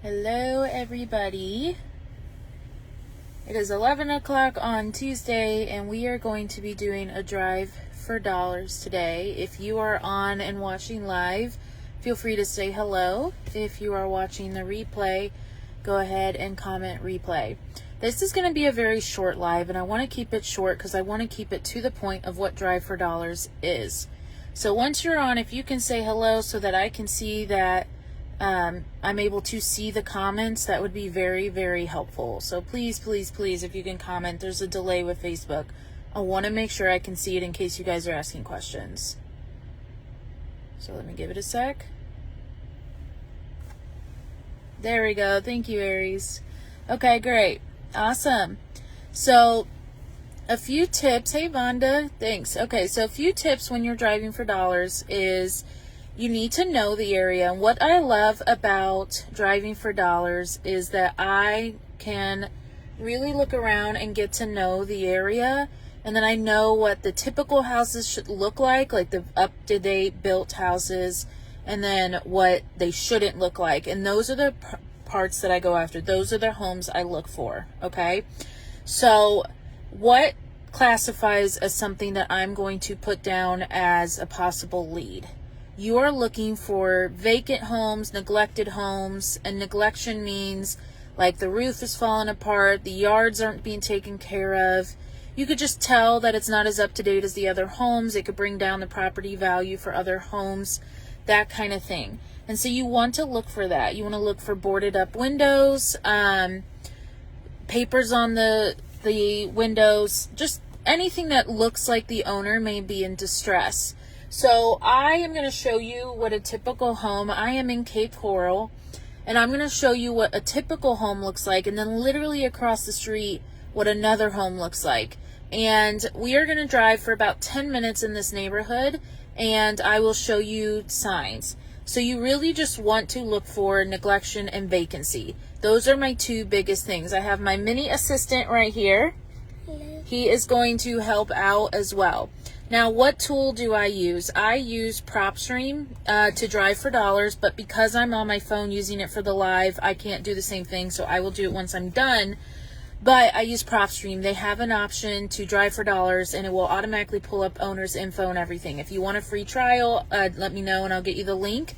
Hello everybody. It is 11 o'clock on Tuesday and we are going to be doing a drive for dollars today. If you are on and watching live, feel free to say hello. If you are watching the replay, go ahead and comment replay. This is going to be a very short live and I want to keep it short because I want to keep it to the point of what drive for dollars is. So once you're on, if you can say hello so that I can see that I'm able to see the comments, that would be very, very helpful. So please, please, please, if you can comment. There's a delay with Facebook. I want to make sure I can see it in case you guys are asking questions. So let me give it a sec. There we go. Thank you, Aries. Okay, great. Awesome. So a few tips. Hey, Vonda. Thanks. Okay, so a few tips when you're driving for dollars is you need to know the area. And what I love about driving for dollars is that I can really look around and get to know the area. And then I know what the typical houses should look like the up-to-date built houses, and then what they shouldn't look like. And those are the parts that I go after. Those are the homes I look for, okay? So what classifies as something that I'm going to put down as a possible lead? You are looking for vacant homes, neglected homes, and neglection means like the roof is falling apart, the yards aren't being taken care of. You could just tell that it's not as up to date as the other homes. It could bring down the property value for other homes, that kind of thing. And so you want to look for that. You want to look for boarded up windows, papers on the windows, just anything that looks like the owner may be in distress. So I am going to show you what a typical home, I am in Cape Coral, and I'm going to show you what a typical home looks like, and then literally across the street what another home looks like. And we are going to drive for about 10 minutes in this neighborhood, and I will show you signs. So you really just want to look for neglection and vacancy. Those are my two biggest things. I have my mini assistant right here. He is going to help out as well. Now, what tool do I use? I use PropStream to drive for dollars, but because I'm on my phone using it for the live, I can't do the same thing, so I will do it once I'm done. But I use PropStream. They have an option to drive for dollars, and it will automatically pull up owner's info and everything. If you want a free trial, let me know, and I'll get you the link.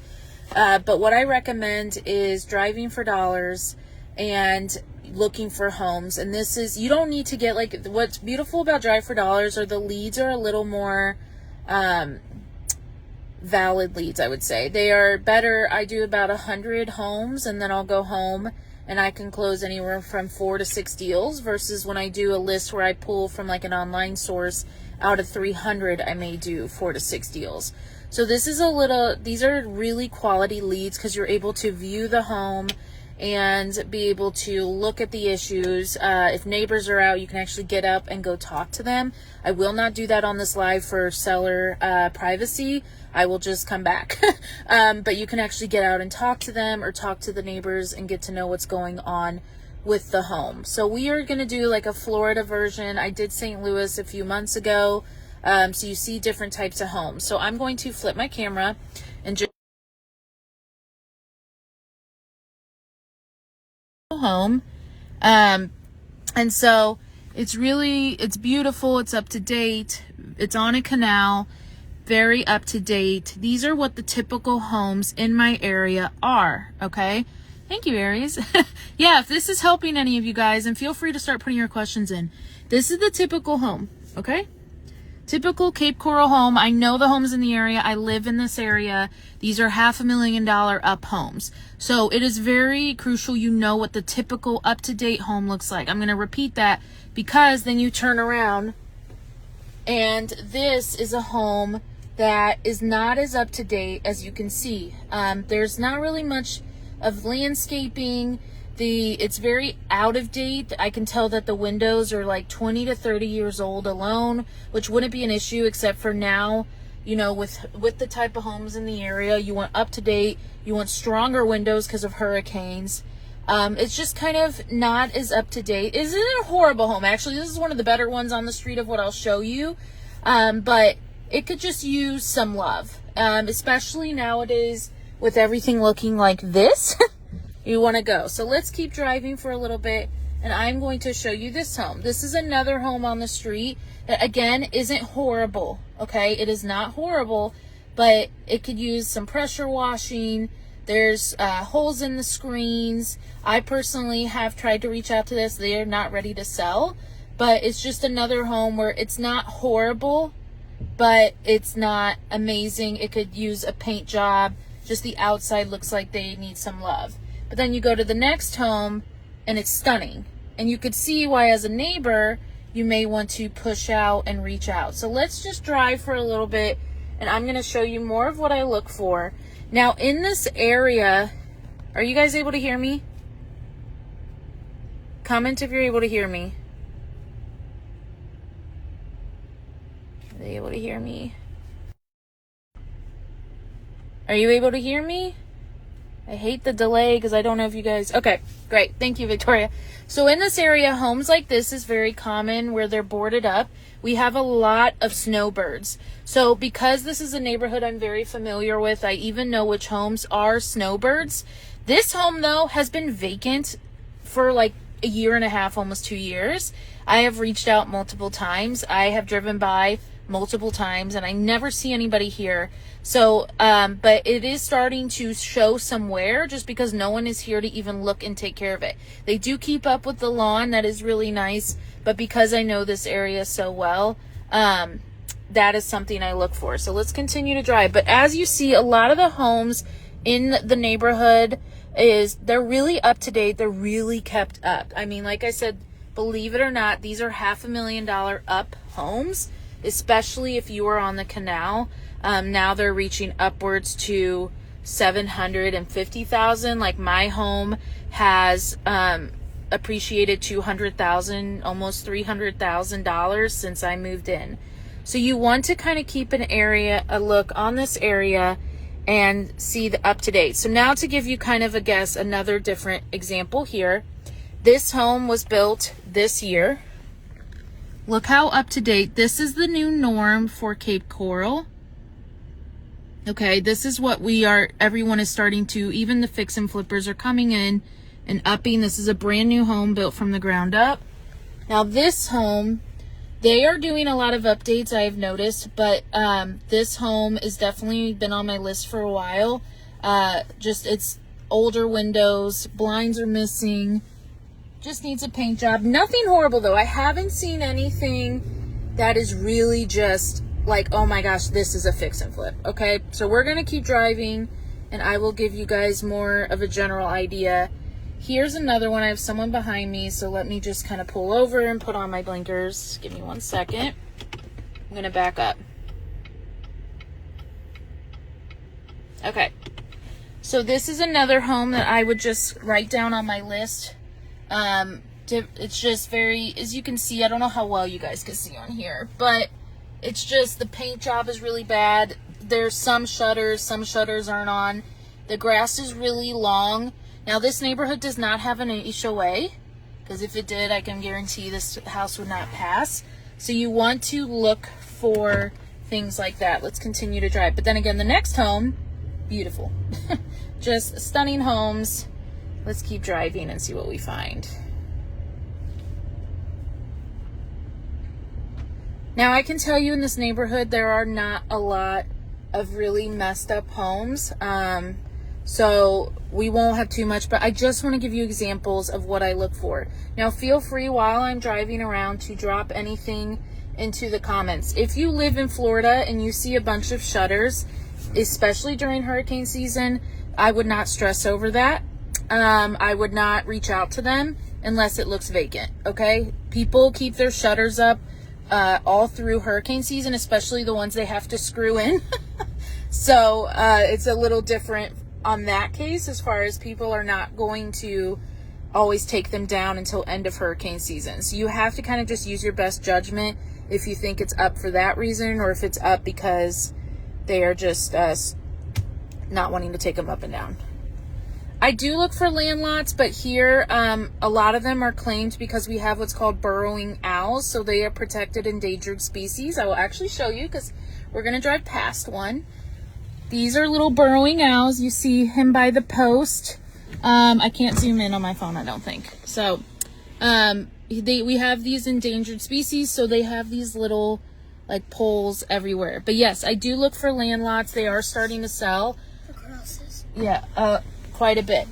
But what I recommend is driving for dollars and looking for homes. And this is, you don't need to get, what's beautiful about drive for dollars are the leads are a little more valid leads, I would say. They are better. I do about 100 homes and then I'll go home and I can close anywhere from 4 to 6 deals, versus when I do a list where I pull from an online source, out of 300 I may do 4 to 6 deals. So this is these are really quality leads because you're able to view the home and be able to look at the issues. If neighbors are out, you can actually get up and go talk to them. I will not do that on this live for seller privacy. I will just come back. But you can actually get out and talk to them or talk to the neighbors and get to know what's going on with the home. So we are going to do a Florida version. I did St. Louis a few months ago. So you see different types of homes. So I'm going to flip my camera and just home. And so it's beautiful. It's up to date. It's on a canal, very up to date. These are what the typical homes in my area are. Okay. Thank you, Aries. Yeah. If this is helping any of you guys, and feel free to start putting your questions in. This is the typical home. Okay. Typical Cape Coral home. I know the homes in the area. I live in this area. These are $500,000 up homes. So it is very crucial you know what the typical up-to-date home looks like. I'm going to repeat that because then you turn around and this is a home that is not as up-to-date as you can see. There's not really much of landscaping. It's very out of date. I can tell that the windows are 20 to 30 years old alone, which wouldn't be an issue except for now, with the type of homes in the area, you want up to date, you want stronger windows because of hurricanes. It's just kind of not as up to date. Isn't it a horrible home? Actually, this is one of the better ones on the street of what I'll show you. But it could just use some love, especially nowadays with everything looking like this. you want to go. So let's keep driving for a little bit, and I'm going to show you this home. This is another home on the street that, again, isn't horrible, okay? It is not horrible, but it could use some pressure washing. There's holes in the screens. I personally have tried to reach out to this. They are not ready to sell, but it's just another home where it's not horrible, but it's not amazing. It could use a paint job. Just the outside looks like they need some love. But then you go to the next home and it's stunning. And you could see why, as a neighbor, you may want to push out and reach out. So let's just drive for a little bit, and I'm going to show you more of what I look for. Now, in this area, are you guys able to hear me? Comment if you're able to hear me. Are they able to hear me? Are you able to hear me? I hate the delay because I don't know if you guys... Okay, great. Thank you, Victoria. So in this area, homes like this is very common where they're boarded up. We have a lot of snowbirds. So because this is a neighborhood I'm very familiar with, I even know which homes are snowbirds. This home, though, has been vacant for like a year and a half, almost 2 years. I have reached out multiple times. I have driven by multiple times, and I never see anybody here. So, but it is starting to show somewhere just because no one is here to even look and take care of it. They do keep up with the lawn. That is really nice. But because I know this area so well, that is something I look for. So let's continue to drive. But as you see, a lot of the homes in the neighborhood they're really up to date. They're really kept up. I mean, like I said, believe it or not, these are $500,000 up homes, especially if you are on the canal. Now they're reaching upwards to $750,000. Like my home has appreciated $200,000, almost $300,000 since I moved in. So you want to kind of keep a look on this area and see the up to date. So now to give you kind of a guess, another different example here. This home was built this year. Look how up to date. This is the new norm for Cape Coral. Okay, this is what everyone is starting to, even the fix and flippers are coming in and upping. This is a brand new home built from the ground up. Now this home, they are doing a lot of updates, I have noticed, but this home has definitely been on my list for a while. Just it's older windows, blinds are missing, just needs a paint job. Nothing horrible though. I haven't seen anything that is really just like, oh my gosh, this is a fix and flip. Okay, so we're gonna keep driving and I will give you guys more of a general idea. Here's another one. I have someone behind me, so let me just kind of pull over and put on my blinkers. Give me 1 second. I'm going to back up. Okay. So this is another home that I would just write down on my list. It's just very, as you can see, I don't know how well you guys can see on here, but it's just the paint job is really bad. There's some shutters aren't on. The grass is really long. Now, this neighborhood does not have an HOA, because if it did, I can guarantee this house would not pass. So you want to look for things like that. Let's continue to drive. But then again, the next home, beautiful. Just stunning homes. Let's keep driving and see what we find. Now, I can tell you in this neighborhood, there are not a lot of really messed up homes. So we won't have too much, but I just want to give you examples of what I look for. Now, feel free while I'm driving around to drop anything into the comments. If you live in Florida and you see a bunch of shutters, especially during hurricane season, I would not stress over that. I would not reach out to them unless it looks vacant, okay? People keep their shutters up all through hurricane season, especially the ones they have to screw in. So it's a little different on that case, as far as people are not going to always take them down until end of hurricane season. So you have to kind of just use your best judgment if you think it's up for that reason, or if it's up because they are just not wanting to take them up and down. I do look for land lots, but here a lot of them are claimed because we have what's called burrowing owls, so they are protected endangered species. I will actually show you because we're going to drive past one. These are little burrowing owls. You see him by the post. I can't zoom in on my phone, I don't think. So, we have these endangered species, so they have these little like poles everywhere. But yes, I do look for land lots. They are starting to sell. The crosses. Yeah, quite a bit.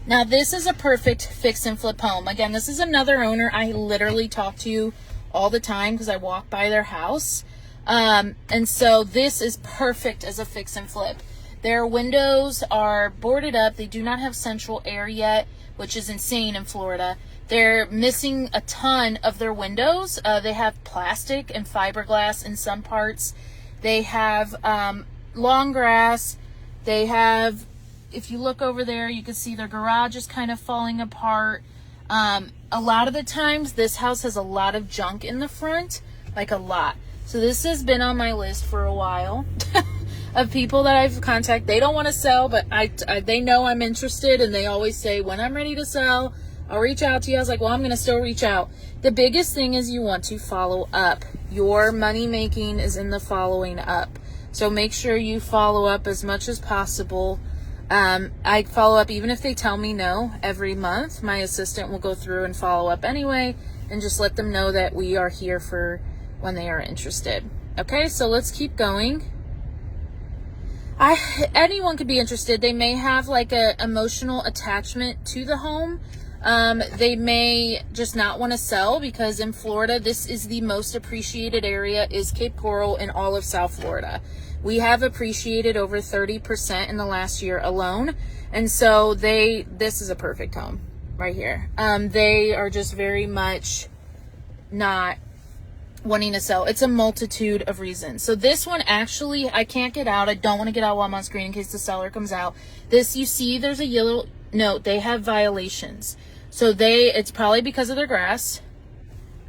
Now this is a perfect fix and flip home. Again, this is another owner I literally talk to all the time because I walk by their house. And so this is perfect as a fix and flip. Their windows are boarded up. They do not have central air yet, which is insane in Florida. They're missing a ton of their windows. They have plastic and fiberglass in some parts. They have long grass. They have, if you look over there, you can see their garage is kind of falling apart. A lot of the times, this house has a lot of junk in the front, like a lot. So this has been on my list for a while of people that I've contacted. They don't want to sell, but they know I'm interested, and they always say, when I'm ready to sell, I'll reach out to you. I was like, well, I'm going to still reach out. The biggest thing is you want to follow up. Your money making is in the following up. So make sure you follow up as much as possible. I follow up even if they tell me no every month. My assistant will go through and follow up anyway and just let them know that we are here for when they are interested. Okay, so let's keep going. Anyone could be interested. They may have like a emotional attachment to the home. They may just not want to sell because in Florida, this is the most appreciated area is Cape Coral in all of South Florida. We have appreciated over 30% in the last year alone. And so this is a perfect home right here. They are just very much not wanting to sell. It's a multitude of reasons. So this one actually, I can't get out. I don't want to get out while I'm on screen in case the seller comes out. This, you see, there's a yellow note. They have violations. So it's probably because of their grass,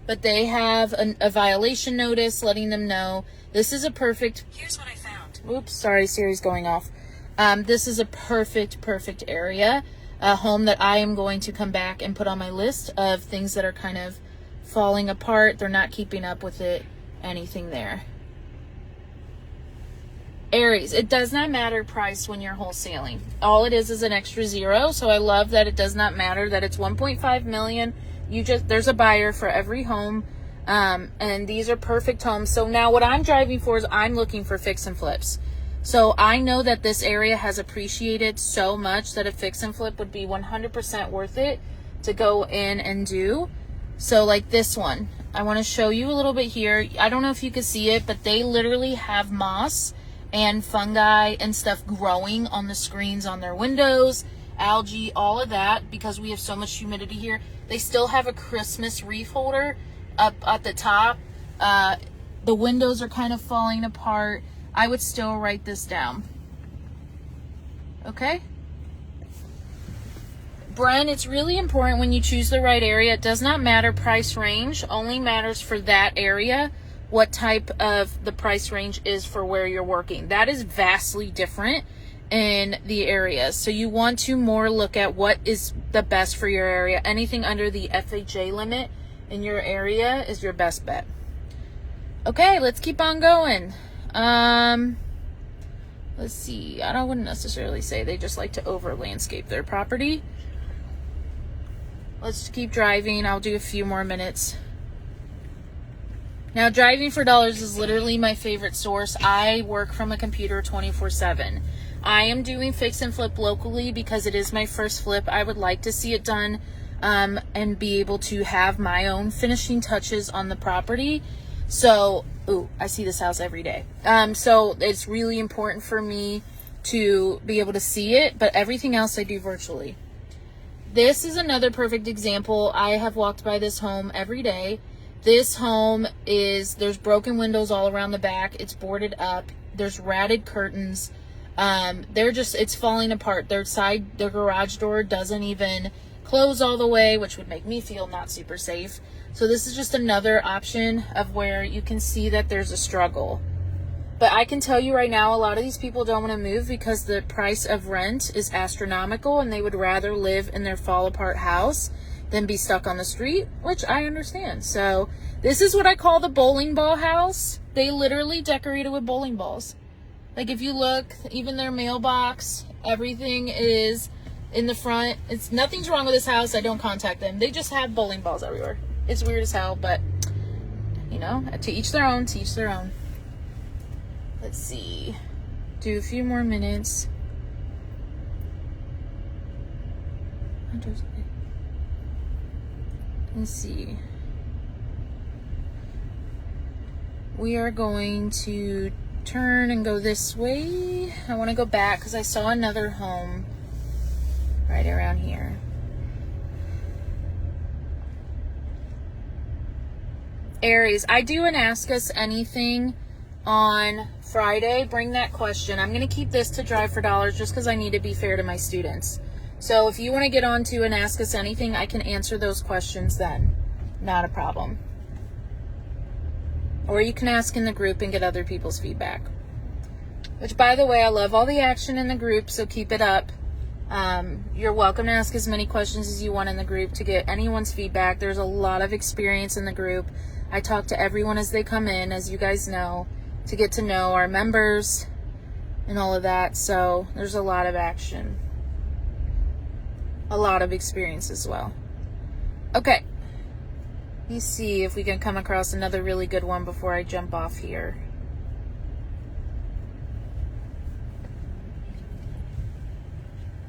but they have a violation notice letting them know this is a perfect. Here's what I found. Oops, sorry, Siri's going off. This is a perfect area, a home that I am going to come back and put on my list of things that are kind of falling apart. They're not keeping up with it, anything there. Aries, it does not matter price when you're wholesaling. All it is an extra zero. So I love that it does not matter that it's 1.5 million. There's a buyer for every home. And these are perfect homes. So now what I'm driving for is I'm looking for fix and flips. So I know that this area has appreciated so much that a fix and flip would be 100% worth it to go in and do. So like this one, I want to show you a little bit here. I don't know if you can see it, but they literally have moss and fungi and stuff growing on the screens on their windows, algae, all of that, because we have so much humidity here. They still have a Christmas wreath holder up at the top. The windows are kind of falling apart. I would still write this down. Okay? Bren, it's really important when you choose the right area. It does not matter price range, only matters for that area what type of the price range is for where you're working. That is vastly different in the areas. So you want to more look at what is the best for your area. Anything under the FHA limit in your area is your best bet. Okay, let's keep on going. Let's see. I wouldn't necessarily say they just like to over landscape their property. Let's keep driving. I'll do a few more minutes. Now, driving for dollars is literally my favorite source. I work from a computer 24/7. I am doing fix and flip locally because it is my first flip. I would like to see it done and be able to have my own finishing touches on the property. So, I see this house every day. So it's really important for me to be able to see it, but everything else I do virtually. This is another perfect example. I have walked by this home every day. This home there's broken windows all around the back. It's boarded up. There's ratted curtains. It's falling apart. Their garage door doesn't even close all the way, which would make me feel not super safe. So this is just another option of where you can see that there's a struggle. But I can tell you right now, a lot of these people don't want to move because the price of rent is astronomical and they would rather live in their fall apart house than be stuck on the street, which I understand. So this is what I call the bowling ball house. They literally decorate it with bowling balls. Like if you look, even their mailbox, everything is in the front. It's nothing's wrong with this house. I don't contact them. They just have bowling balls everywhere. It's weird as hell, but you know, to each their own, to each their own. Let's see. Do a few more minutes. Let's see. We are going to turn and go this way. I want to go back because I saw another home right around here. Aries, I do an Ask Us Anything on Friday. Bring that question. I'm going to keep this to Drive for Dollars just because I need to be fair to my students. So if you want to get on to and Ask Us Anything, I can answer those questions then. Not a problem. Or you can ask in the group and get other people's feedback. Which, by the way, I love all the action in the group, so keep it up. You're welcome to ask as many questions as you want in the group to get anyone's feedback. There's a lot of experience in the group. I talk to everyone as they come in, as you guys know, to get to know our members and all of that. So there's a lot of action. A lot of experience as well. Okay. Let me see if we can come across another really good one before I jump off here.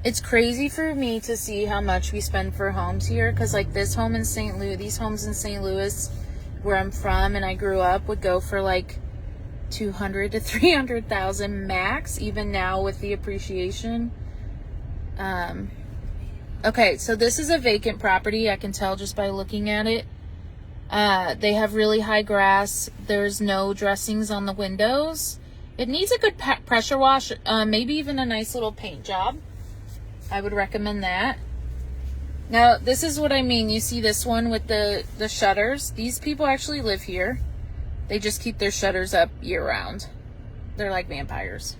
It's crazy for me to see how much we spend for homes here, because like this home in St. Louis, these homes in St. Louis where I'm from and I grew up would go for like 200 to 300,000 max, even now with the appreciation. Okay, so this is a vacant property. I can tell just by looking at it. They have really high grass. There's no dressings on the windows. It needs a good pressure wash, maybe even a nice little paint job. I would recommend that. Now, this is what I mean. You see this one with the shutters? These people actually live here. They just keep their shutters up year-round. They're like vampires.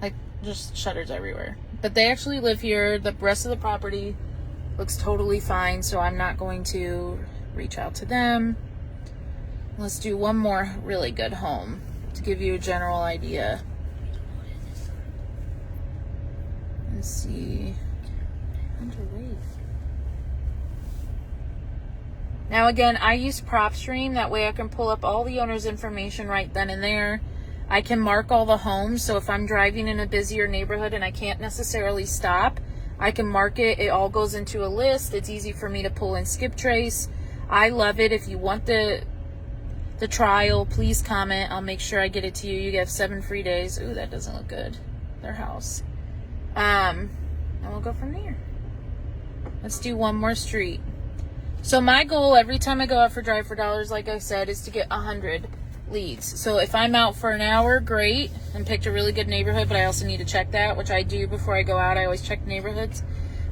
Like, just shutters everywhere. But they actually live here. The rest of the property looks totally fine, so I'm not going to reach out to them. Let's do one more really good home to give you a general idea. Let's see. Underweight. Now again, I use PropStream. That way I can pull up all the owner's information right then and there. I can mark all the homes. So if I'm driving in a busier neighborhood and I can't necessarily stop, I can mark it. It all goes into a list. It's easy for me to pull and skip trace. I love it. If you want the trial, please comment. I'll make sure I get it to you. You get 7 free days. Ooh, that doesn't look good. Their house. And we'll go from there. Let's do one more street. So my goal every time I go out for Drive for Dollars, like I said, is to get 100 leads. So if I'm out for an hour, great, and picked a really good neighborhood, but I also need to check that, which I do before I go out. I always check neighborhoods.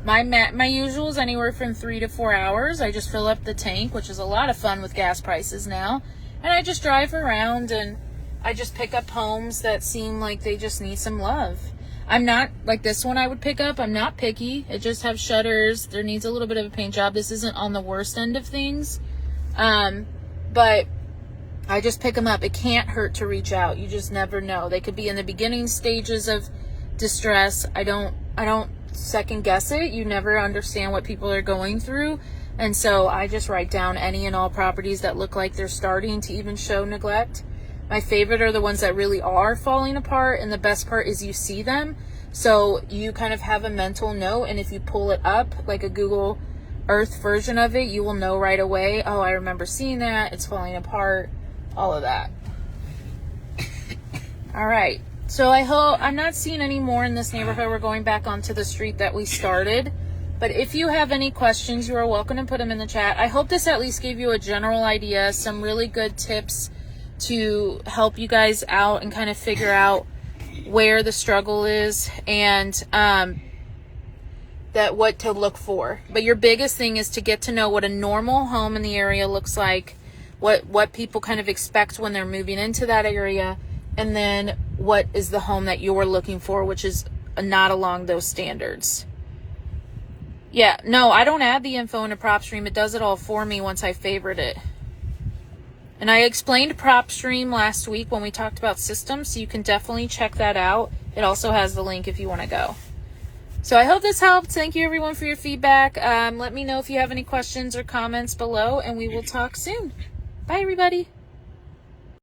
My usual is anywhere from 3 to 4 hours. I just fill up the tank, which is a lot of fun with gas prices now. And I just drive around and I just pick up homes that seem like they just need some love. I'm not, like this one I would pick up, I'm not picky. It just has shutters. There needs a little bit of a paint job. This isn't on the worst end of things. But I just pick them up. It can't hurt to reach out. You just never know. They could be in the beginning stages of distress. I don't second guess it. You never understand what people are going through. And so I just write down any and all properties that look like they're starting to even show neglect. My favorite are the ones that really are falling apart, and the best part is you see them. So you kind of have a mental note, and if you pull it up, like a Google Earth version of it, you will know right away, oh, I remember seeing that, it's falling apart, all of that. All right, so I hope, I'm not seeing any more in this neighborhood. We're going back onto the street that we started. But if you have any questions, you are welcome to put them in the chat. I hope this at least gave you a general idea, some really good tips to help you guys out and kind of figure out where the struggle is and that what to look for. But your biggest thing is to get to know what a normal home in the area looks like, what people kind of expect when they're moving into that area, and then what is the home that you're looking for, which is not along those standards. Yeah, no, I don't add the info into PropStream. It does it all for me once I favorite it. And I explained PropStream last week when we talked about systems, so you can definitely check that out. It also has the link if you want to go. So I hope this helped. Thank you everyone for your feedback. Let me know if you have any questions or comments below, and we will talk soon. Bye everybody.